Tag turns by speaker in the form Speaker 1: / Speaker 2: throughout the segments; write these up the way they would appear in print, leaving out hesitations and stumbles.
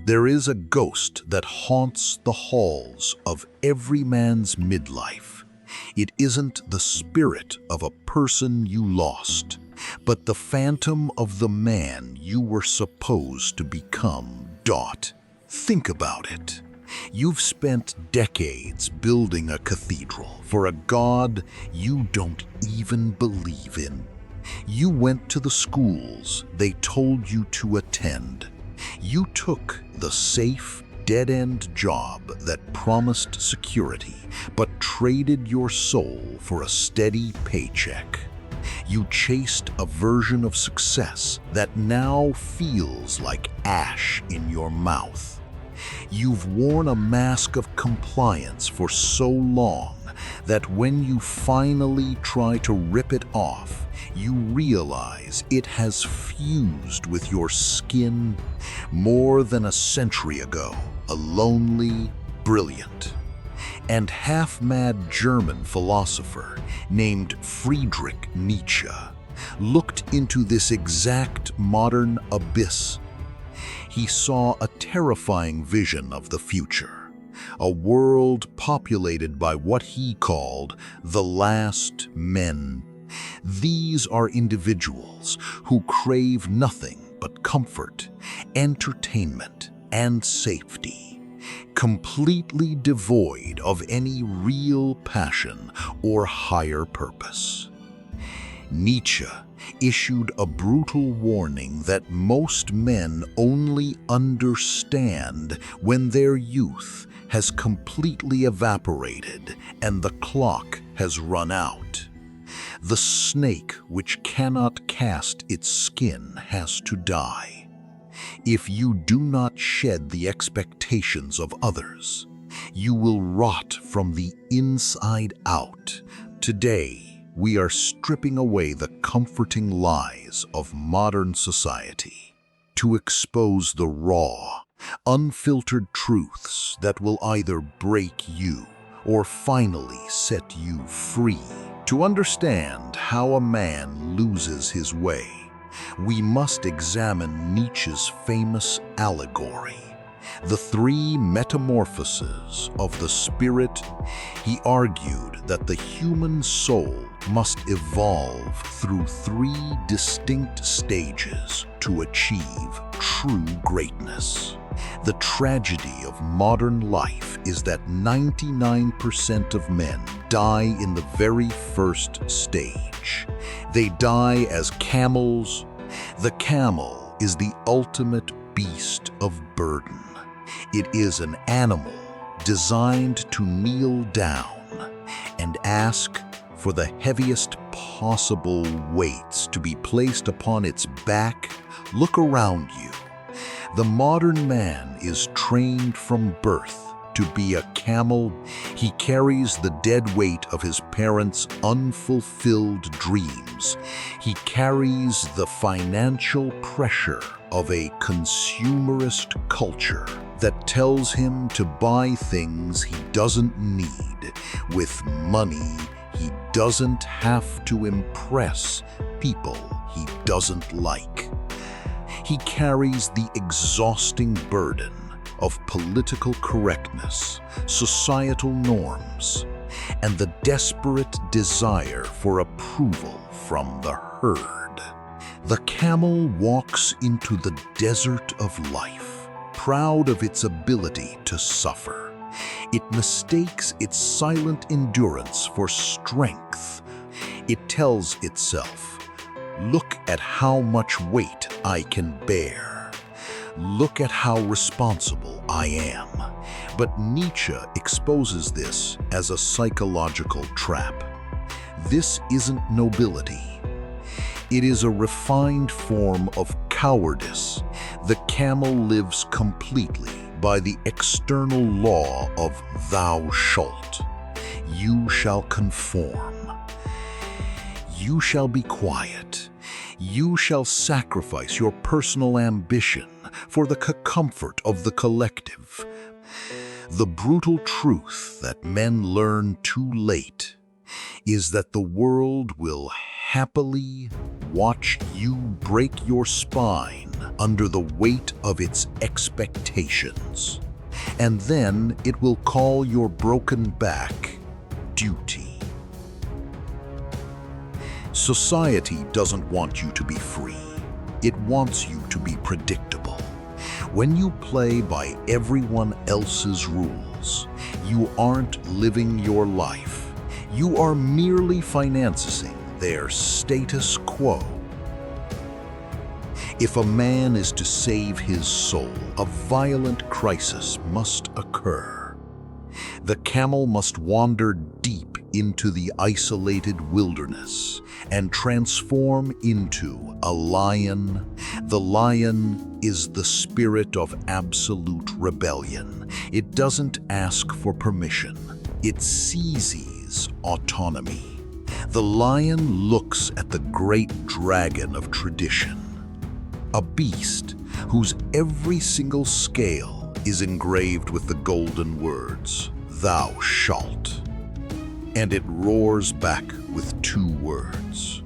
Speaker 1: There is a ghost that haunts the halls of every man's midlife. It isn't the spirit of a person you lost, but the phantom of the man you were supposed to become. Think about it. You've spent decades building a cathedral for a god you don't even believe in. You went to the schools they told you to attend. You took the safe, dead-end job that promised security, but traded your soul for a steady paycheck. You chased a version of success that now feels like ash in your mouth. You've worn a mask of compliance for so long that when you finally try to rip it off, you realize it has fused with your skin. More than a century ago, a lonely, brilliant, and half-mad German philosopher named Friedrich Nietzsche looked into this exact modern abyss. He saw a terrifying vision of the future, a world populated by what he called the last men. These are individuals who crave nothing but comfort, entertainment, and safety, completely devoid of any real passion or higher purpose. Nietzsche issued a brutal warning that most men only understand when their youth has completely evaporated and the clock has run out. The snake which cannot cast its skin has to die. If you do not shed the expectations of others, you will rot from the inside out. Today, we are stripping away the comforting lies of modern society to expose the raw, unfiltered truths that will either break you or finally set you free. To understand how a man loses his way, we must examine Nietzsche's famous allegory, the Three Metamorphoses of the Spirit. He argued that the human soul must evolve through three distinct stages to achieve true greatness. The tragedy of modern life is that 99% of men die in the very first stage. They die as camels. The camel is the ultimate beast of burden. It is an animal designed to kneel down and ask for the heaviest possible weights to be placed upon its back. Look around you. The modern man is trained from birth to be a camel. He carries the dead weight of his parents' unfulfilled dreams. He carries the financial pressure of a consumerist culture that tells him to buy things he doesn't need with money he doesn't have to impress people he doesn't like. He carries the exhausting burden of political correctness, societal norms, and the desperate desire for approval from the herd. The camel walks into the desert of life, proud of its ability to suffer. It mistakes its silent endurance for strength. It tells itself, "Look at how much weight I can bear. Look at how responsible I am." But Nietzsche exposes this as a psychological trap. This isn't nobility. It is a refined form of cowardice. The camel lives completely by the external law of thou shalt. You shall conform. You shall be quiet. You shall sacrifice your personal ambition for the comfort of the collective. The brutal truth that men learn too late is that the world will happily watch you break your spine under the weight of its expectations. And then it will call your broken back duty. Society doesn't want you to be free. It wants you to be predictable. When you play by everyone else's rules, you aren't living your life. You are merely financing their status quo. If a man is to save his soul, a violent crisis must occur. The camel must wander deep into the isolated wilderness and transform into a lion. The lion is the spirit of absolute rebellion. It doesn't ask for permission. It seizes autonomy. The lion looks at the great dragon of tradition, a beast whose every single scale is engraved with the golden words, "Thou shalt." And it roars back with two words,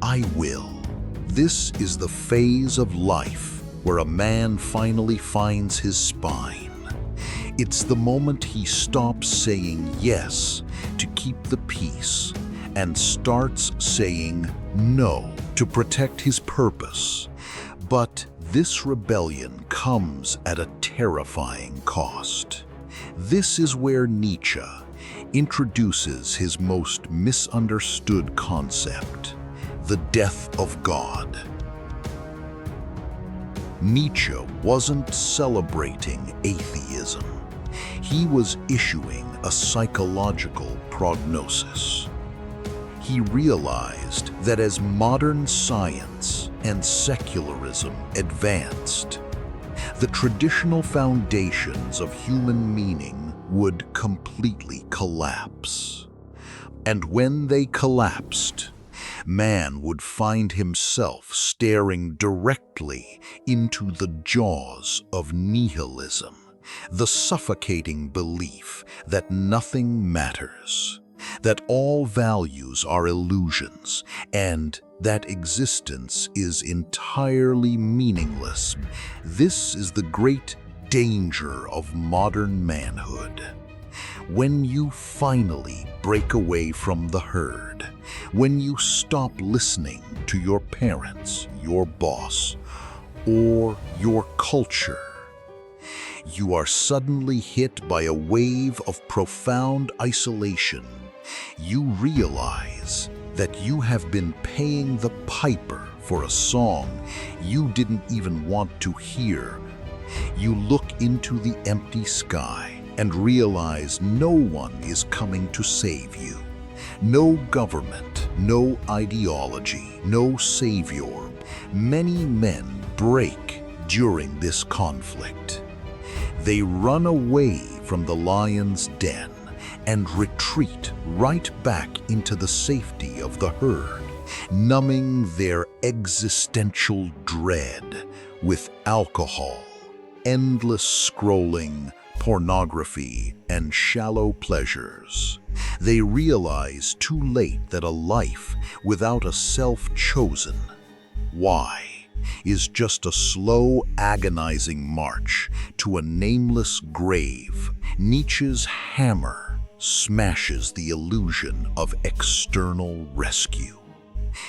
Speaker 1: "I will." This is the phase of life where a man finally finds his spine. It's the moment he stops saying yes to keep the peace and starts saying no to protect his purpose. But this rebellion comes at a terrifying cost. This is where Nietzsche introduces his most misunderstood concept, the death of God. Nietzsche wasn't celebrating atheism. He was issuing a psychological prognosis. He realized that as modern science and secularism advanced, the traditional foundations of human meaning would completely collapse. And when they collapsed, man would find himself staring directly into the jaws of nihilism, the suffocating belief that nothing matters, that all values are illusions, and that existence is entirely meaningless. This is the great danger of modern manhood. When you finally break away from the herd, when you stop listening to your parents, your boss, or your culture, you are suddenly hit by a wave of profound isolation. You realize that you have been paying the piper for a song you didn't even want to hear. You look into the empty sky and realize no one is coming to save you. No government, no ideology, no savior. Many men break during this conflict. They run away from the lion's den and retreat right back into the safety of the herd, numbing their existential dread with alcohol, endless scrolling, pornography, and shallow pleasures. They realize too late that a life without a self-chosen why is just a slow, agonizing march to a nameless grave. Nietzsche's hammer smashes the illusion of external rescue.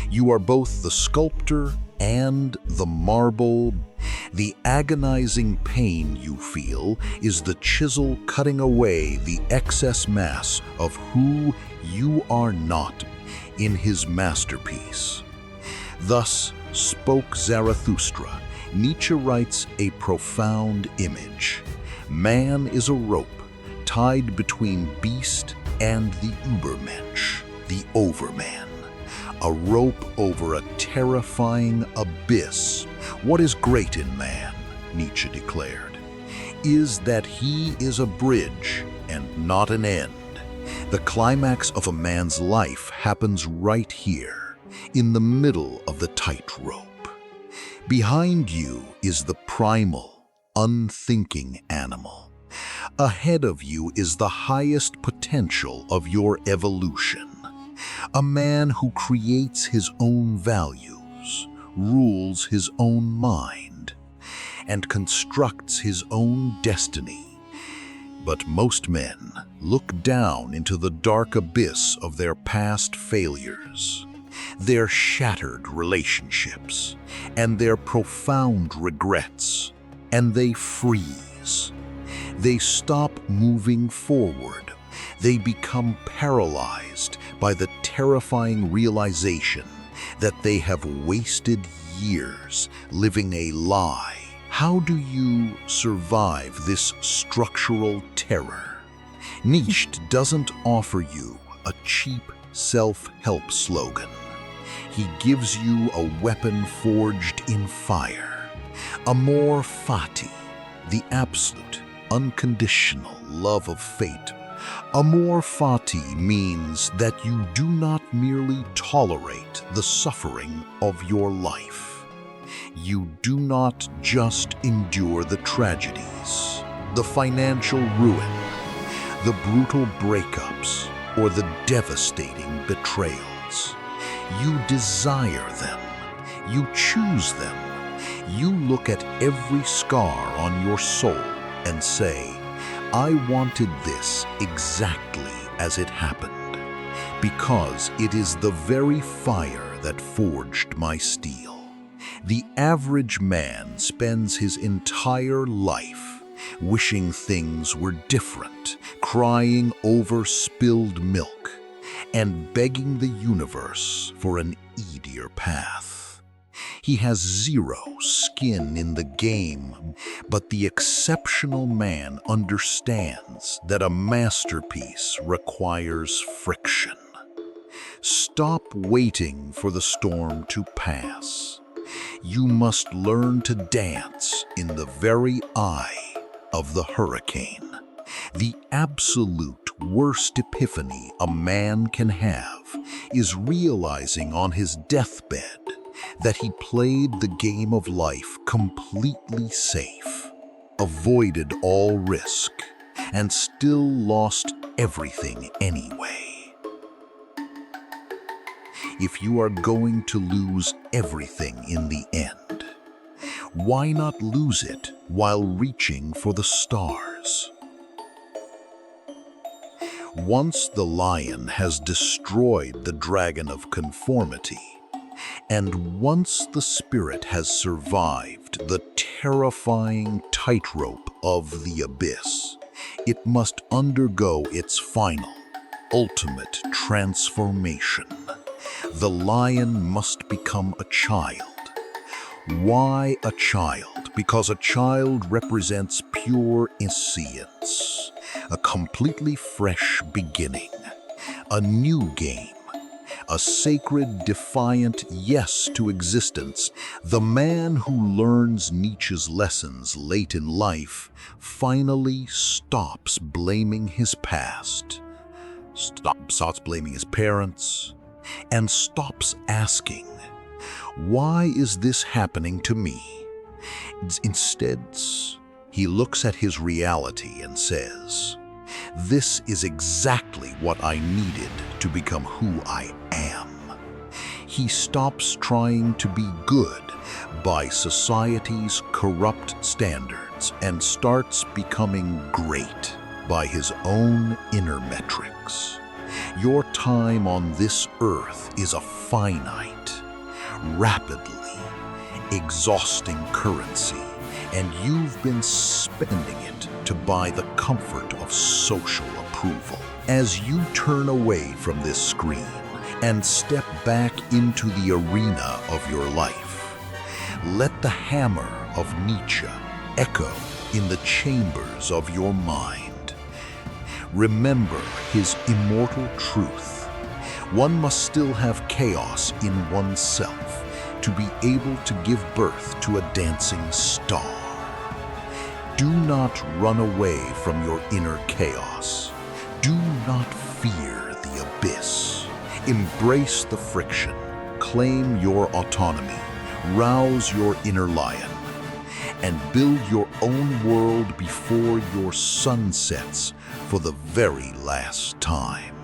Speaker 1: You are both the sculptor and the marble. The agonizing pain you feel is the chisel cutting away the excess mass of who you are not in his masterpiece. Thus spoke Zarathustra. Nietzsche writes a profound image. Man is a rope tied between beast and the Übermensch, the Overman. A rope over a terrifying abyss. What is great in man, Nietzsche declared, is that he is a bridge and not an end. The climax of a man's life happens right here, in the middle of the tightrope. Behind you is the primal, unthinking animal. Ahead of you is the highest potential of your evolution. A man who creates his own values, rules his own mind, and constructs his own destiny. But most men look down into the dark abyss of their past failures, their shattered relationships, and their profound regrets, and they freeze. They stop moving forward. They become paralyzed by the terrifying realization that they have wasted years living a lie. How do you survive this structural terror? Nietzsche doesn't offer you a cheap self-help slogan. He gives you a weapon forged in fire. Amor Fati, the absolute, unconditional love of fate. Amor Fati means that you do not merely tolerate the suffering of your life. You do not just endure the tragedies, the financial ruin, the brutal breakups, or the devastating betrayals. You desire them. You choose them. You look at every scar on your soul and say, I wanted this exactly as it happened, because it is the very fire that forged my steel. The average man spends his entire life wishing things were different, crying over spilled milk, and begging the universe for an easier path. He has zero skin in the game, but the exceptional man understands that a masterpiece requires friction. Stop waiting for the storm to pass. You must learn to dance in the very eye of the hurricane. The absolute worst epiphany a man can have is realizing on his deathbed that he played the game of life completely safe, avoided all risk, and still lost everything anyway. If you are going to lose everything in the end, why not lose it while reaching for the stars? Once the lion has destroyed the dragon of conformity, and once the spirit has survived the terrifying tightrope of the abyss, it must undergo its final, ultimate transformation. The lion must become a child. Why a child? Because a child represents pure innocence, a completely fresh beginning, a new game, a sacred, defiant yes to existence. The man who learns Nietzsche's lessons late in life finally stops blaming his past, stops blaming his parents, and stops asking, why is this happening to me? Instead, he looks at his reality and says, this is exactly what I needed to become who I am. He stops trying to be good by society's corrupt standards and starts becoming great by his own inner metrics. Your time on this earth is a finite, rapidly exhausting currency, and you've been spending it to buy the comfort of social approval. As you turn away from this screen and step back into the arena of your life, let the hammer of Nietzsche echo in the chambers of your mind. Remember his immortal truth. One must still have chaos in oneself to be able to give birth to a dancing star. Do not run away from your inner chaos. Do not fear the abyss. Embrace the friction. Claim your autonomy. Rouse your inner lion. And build your own world before your sun sets for the very last time.